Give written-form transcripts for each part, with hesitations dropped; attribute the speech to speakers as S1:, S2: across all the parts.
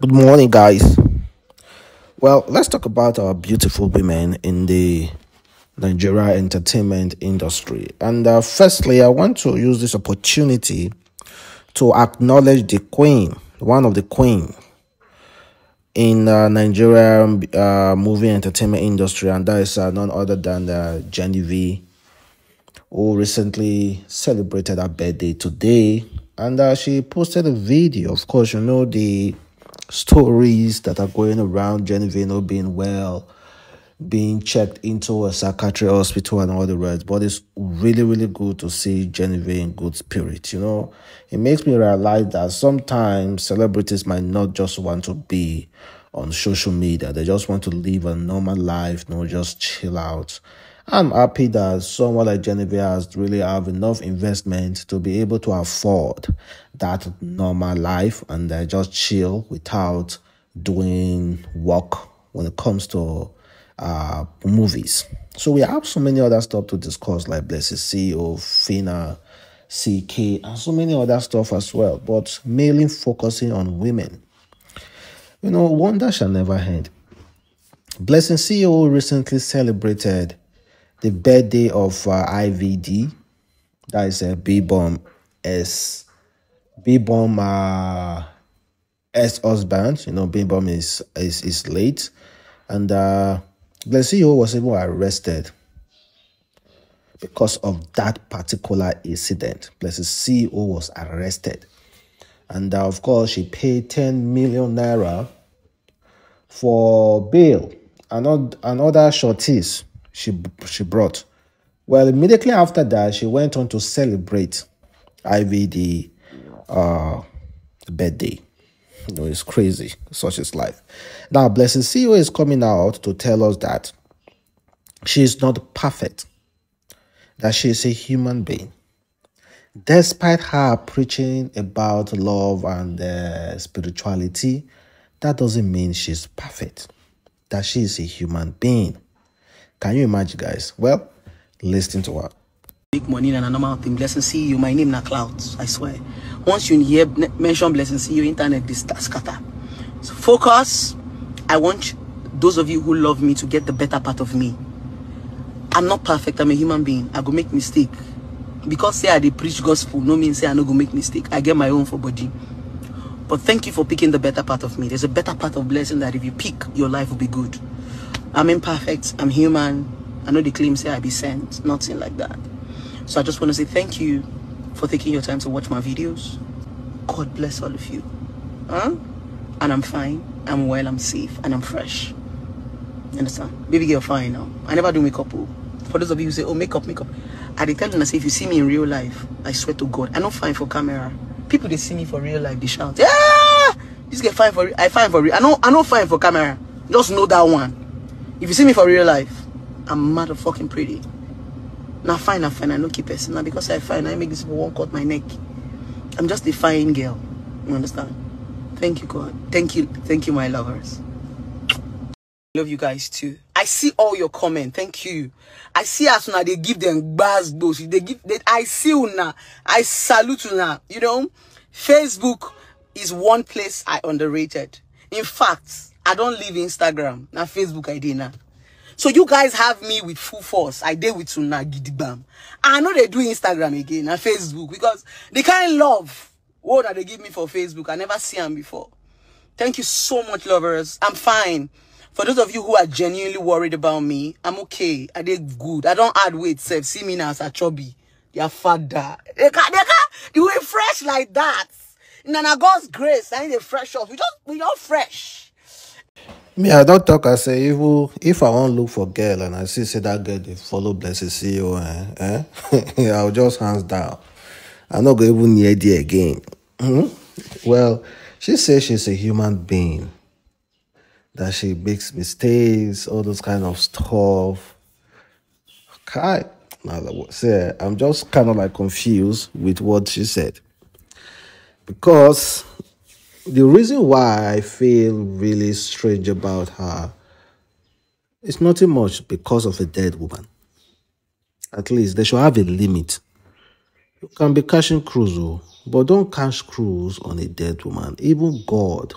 S1: Good morning, guys. Well, let's talk about our beautiful women in the Nigeria entertainment industry. And firstly, I want to use this opportunity to acknowledge the queen, one of the queen in Nigeria movie entertainment industry, and that is none other than Genevieve, who recently celebrated her birthday today. And she posted a video. Of course, you know the stories that are going around Genevieve not being well, being checked into a psychiatric hospital and all the rest. But it's really, really good to see Genevieve in good spirits. You know, it makes me realize that sometimes celebrities might not just want to be on social media. They just want to live a normal life, just chill out. I'm happy that someone like Genevieve has really have enough investment to be able to afford that normal life and just chill without doing work when it comes to movies. So we have so many other stuff to discuss, like Blessed CEO, Fina, CK, and so many other stuff as well. But mainly focusing on women. You know, wonder shall never end. Blessing CEO recently celebrated the birthday of IVD, that is a B-bomb ex-husband. You know, B-bomb is late, and the CEO was even arrested because of that particular incident. Blessed CEO was arrested, and of course she paid 10 million naira for bail and other shorties she brought. Well, immediately after that, she went on to celebrate IVD birthday. You know, it's crazy. Such is life. Now, Blessed CEO is coming out to tell us that she is not perfect, that she is a human being. Despite her preaching about love and spirituality, that doesn't mean she's perfect, that she is a human being. Can you imagine, guys? Well, listen to her.
S2: Make money and a normal thing. Blessing see you. My name na clouds. I swear. Once you hear mention blessing see you, internet this scatter. So focus. I want those of you who love me to get the better part of me. I'm not perfect. I'm a human being. I go make mistake. Because say I dey preach gospel, no mean say I no go make mistake. I get my own for body. But thank you for picking the better part of me. There's a better part of blessing that if you pick, your life will be good. I'm imperfect. I'm human. I know the claim say I be sent. Nothing like that. So I just want to say thank you for taking your time to watch my videos. God bless all of you. And I'm fine. I'm well. I'm safe. And I'm fresh. You understand? Baby girl fine now. I never do makeup. For those of you who say, oh, makeup. I dey tell them, I say, if you see me in real life, I swear to God, I not fine for camera. People, they see me for real life, they shout, yeah! This girl fine for real. I fine for real. I know fine for camera. Just know that one. If you see me for real life, I'm motherfucking pretty. Now fine, I no keep person. Now because I fine, I make this people won't cut my neck. I'm just a fine girl. You understand? Thank you, God. Thank you, my lovers. I love you guys too. I see all your comments. Thank you. I see us now. They give them buzz those. I see you now. I salute you now. You know, Facebook is one place I underrated. In fact, I don't leave Instagram. Now Facebook I did now. So you guys have me with full force. I did with Suna Gidibam. I know they do Instagram again and Facebook because the kind of love that they give me for Facebook, I never see them before. Thank you so much, lovers. I'm fine. For those of you who are genuinely worried about me, I'm okay. I did good. I don't add weight, self. See me now as a chubby. Your father. They can't do it fresh like that. Nana God's grace. I need a fresh off. We don't fresh.
S1: Me, I don't talk. I say, if I want to look for girl and I see that girl, they follow Blessed CEO, I'll just hands down. I'm not going to even near there again. Well, she says she's a human being, that she makes mistakes, all those kind of stuff. Okay. I'm just kind of like confused with what she said. Because the reason why I feel really strange about her is nothing much because of a dead woman. At least they should have a limit. You can be cashing cruise, but don't cash cruise on a dead woman. Even God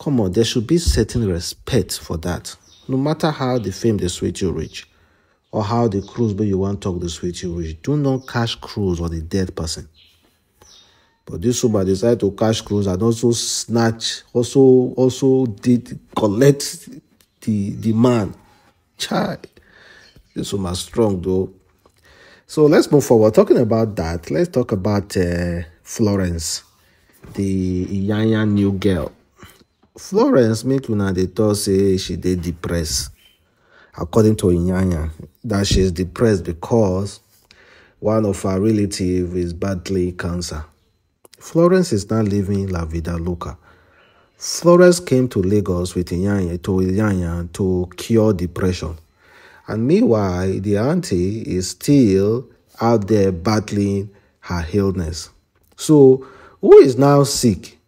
S1: Come on, there should be certain respect for that. No matter how the fame the sweet you reach, or how the cruise but you want to talk the sweet you reach, do not cash cruise on a dead person. But this woman decided to cash cruise and also snatch, also did collect the man. Child, this woman strong though. So let's move forward. Talking about that, let's talk about Florence, the Iyanya new girl. Florence make una dey talk say she dey depressed. According to Iyanya, that she's depressed because one of her relatives is battling cancer. Florence is now living La Vida Loca. Florence came to Lagos with Iyanya to cure depression. And meanwhile, the auntie is still out there battling her illness. So, who is now sick?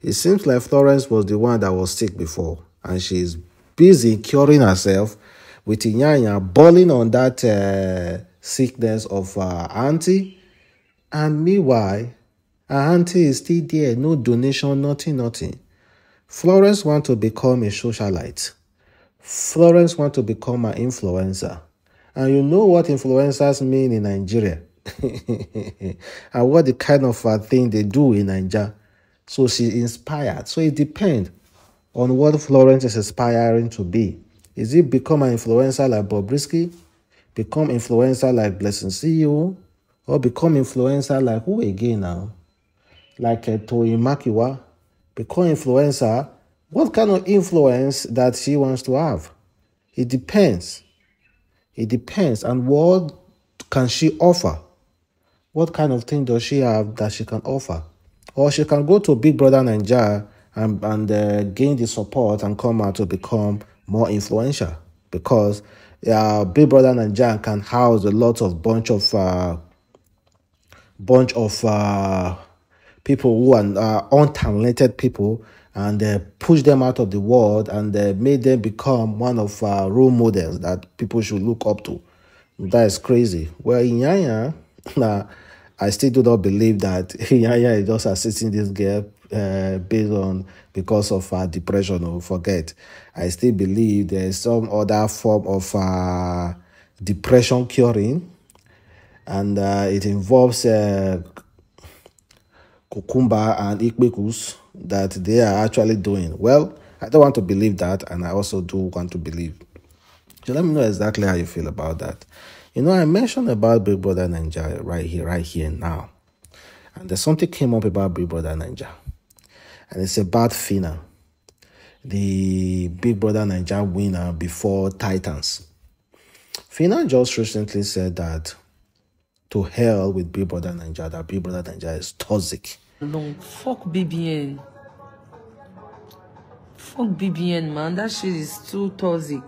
S1: It seems like Florence was the one that was sick before, and she's busy curing herself with Iyanya balling on that sickness of her auntie. And meanwhile, her auntie is still there, no donation, nothing. Florence wants to become a socialite. Florence wants to become an influencer. And you know what influencers mean in Nigeria. And what the kind of thing they do in Nigeria. So she's inspired. So it depends on what Florence is aspiring to be. Is it become an influencer like Bobrisky? Become influencer like Blessing CEO? Or become influencer like who again now? Like Toyin Makiwa? Become influencer? What kind of influence that she wants to have? It depends. It depends. And what can she offer? What kind of thing does she have that she can offer? Or she can go to Big Brother Nigeria and gain the support and come out to become more influential. Because Big Brother Nigeria can house a lot of bunch of people who are untalented people, and push them out of the world and made them become one of role models that people should look up to. That is crazy. Well, Iyanya, I still do not believe that Iyanya is just assisting this girl because of depression. Or forget. I still believe there is some other form of depression curing, and it involves cucumber and ikpekus that they are actually doing. Well, I don't want to believe that, and I also do want to believe. So let me know exactly how you feel about that. You know, I mentioned about Big Brother Ninja right here now. And there's something came up about Big Brother Ninja. And it's about Fina, the Big Brother Ninja winner before Titans. Fina just recently said that to hell with Big Brother Ninja, that Big Brother Ninja is toxic.
S3: No, fuck BBN. Fuck BBN, man. That shit is too toxic.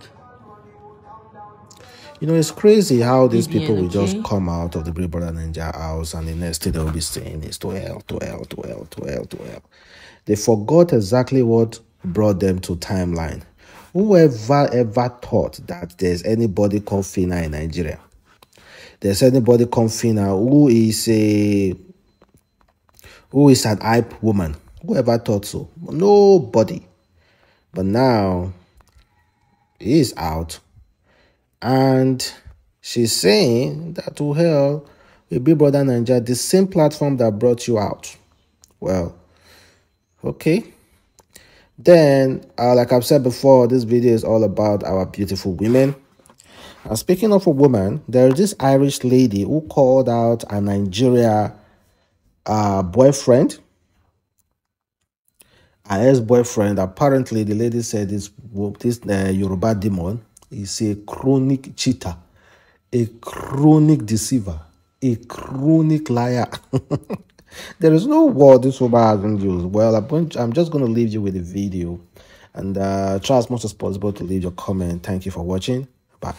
S1: You know, it's crazy how these people will just come out of the Big Brother Ninja house and the next thing they'll be saying is to hell. They forgot exactly what brought them to Timeline. Whoever ever thought that there's anybody called Fina in Nigeria? There's anybody called Fina who is an hype woman? Whoever thought so? Nobody. But now, he is out. And she's saying that to hell with Big Brother Nigeria, the same platform that brought you out. Well, okay. Then, like I've said before, this video is all about our beautiful women. And speaking of a woman, there is this Irish lady who called out a Nigeria boyfriend. Her ex-boyfriend, apparently the lady said this Yoruba demon is a chronic cheater, a chronic deceiver, a chronic liar. There is no word this woman hasn't used. Well, I'm just going to leave you with the video, and try as much as possible to leave your comment. Thank you for watching. Bye.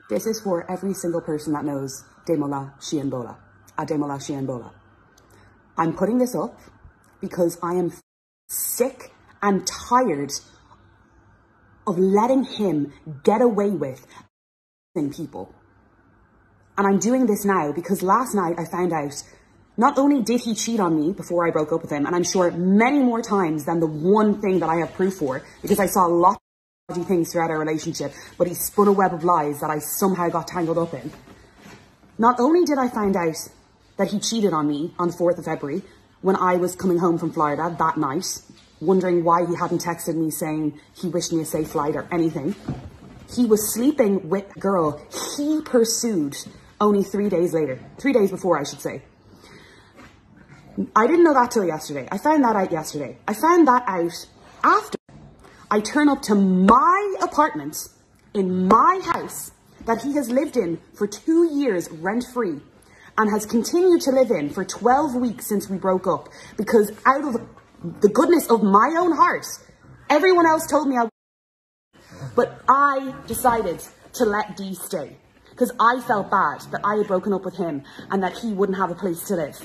S4: This is for every single person that knows Demola Shienbola, Ademola Shienbola. I'm putting this up because I am sick and tired of letting him get away with people. And I'm doing this now because last night I found out Not only did he cheat on me before I broke up with him, and I'm sure many more times than the one thing that I have proof for, because I saw a lot of dodgy things throughout our relationship, but he spun a web of lies that I somehow got tangled up in. Not only did I find out that he cheated on me on the 4th of February when I was coming home from Florida that night, wondering why he hadn't texted me saying he wished me a safe flight or anything. He was sleeping with a girl he pursued only 3 days later. 3 days before, I should say. I didn't know that till yesterday. I found that out yesterday. I found that out after I turn up to my apartment in my house that he has lived in for 2 years rent-free and has continued to live in for 12 weeks since we broke up, because out of the goodness of my own heart, everyone else told me but I decided to let D stay because I felt bad that I had broken up with him and that he wouldn't have a place to live.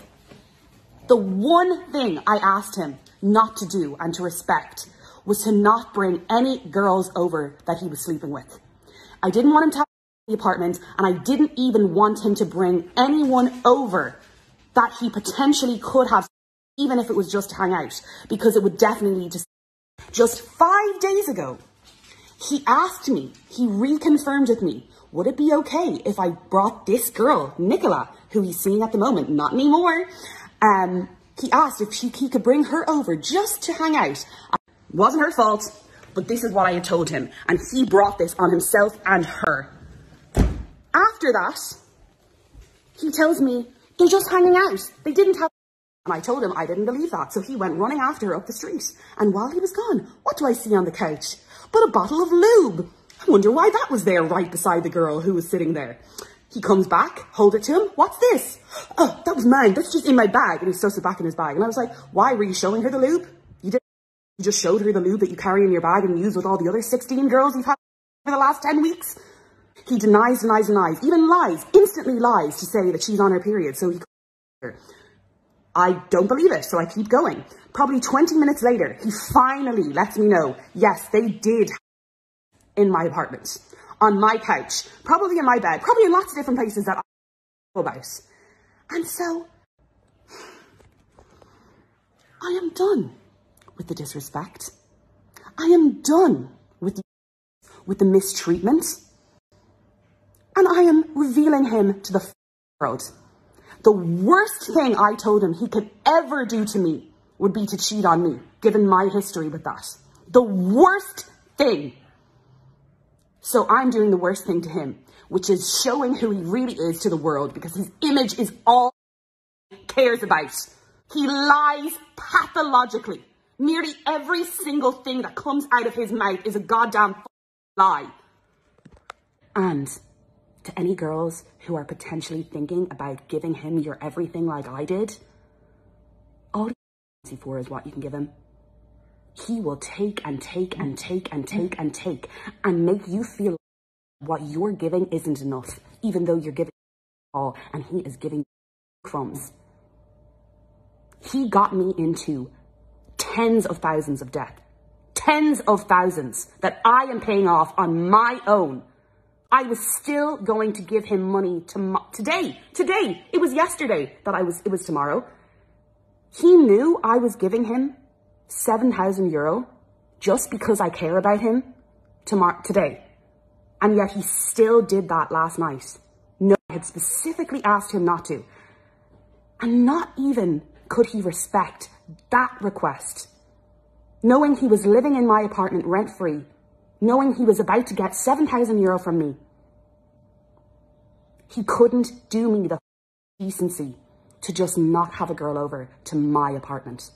S4: The one thing I asked him not to do and to respect was to not bring any girls over that he was sleeping with. I didn't want him to have the apartment, and I didn't even want him to bring anyone over that he potentially could have, even if it was just to hang out, because it would definitely lead to... Just 5 days ago, he asked me, he reconfirmed with me, would it be okay if I brought this girl, Nicola, who he's seeing at the moment, not anymore, he asked if he could bring her over just to hang out. It wasn't her fault, but this is what I had told him, and he brought this on himself and her. After that, he tells me they're just hanging out. They didn't have... And I told him I didn't believe that, so he went running after her up the street. And while he was gone, what do I see on the couch but a bottle of lube? I wonder why that was there right beside the girl who was sitting there. He comes back, hold it to him. What's this? Oh, that was mine. That's just in my bag. And he stuffs it back in his bag. And I was like, why? Were you showing her the lube? You just showed her the lube that you carry in your bag and use with all the other 16 girls you've had for the last 10 weeks? He denies, even lies, instantly lies to say that she's on her period. So I don't believe it. So I keep going. Probably 20 minutes later, he finally lets me know, yes, they did in my apartment, on my couch, probably in my bed, probably in lots of different places that I know about. And so I am done with the disrespect. I am done with the mistreatment. And I am revealing him to the world. The worst thing I told him he could ever do to me would be to cheat on me, given my history with that. The worst thing. So I'm doing the worst thing to him, which is showing who he really is to the world, because his image is all he cares about. He lies pathologically. Nearly every single thing that comes out of his mouth is a goddamn lie. And to any girls who are potentially thinking about giving him your everything like I did, all he for is what you can give him. He will take and take and take and take and take and make you feel what you're giving isn't enough, even though you're giving all and he is giving crumbs. He got me into tens of thousands of debt, tens of thousands that I am paying off on my own. I was still going to give him money today. It was yesterday that it was tomorrow. He knew I was giving him 7,000 euro just because I care about him today. And yet he still did that last night. No, I had specifically asked him not to. And not even could he respect that request. Knowing he was living in my apartment rent-free, knowing he was about to get 7,000 euro from me, he couldn't do me the decency to just not have a girl over to my apartment.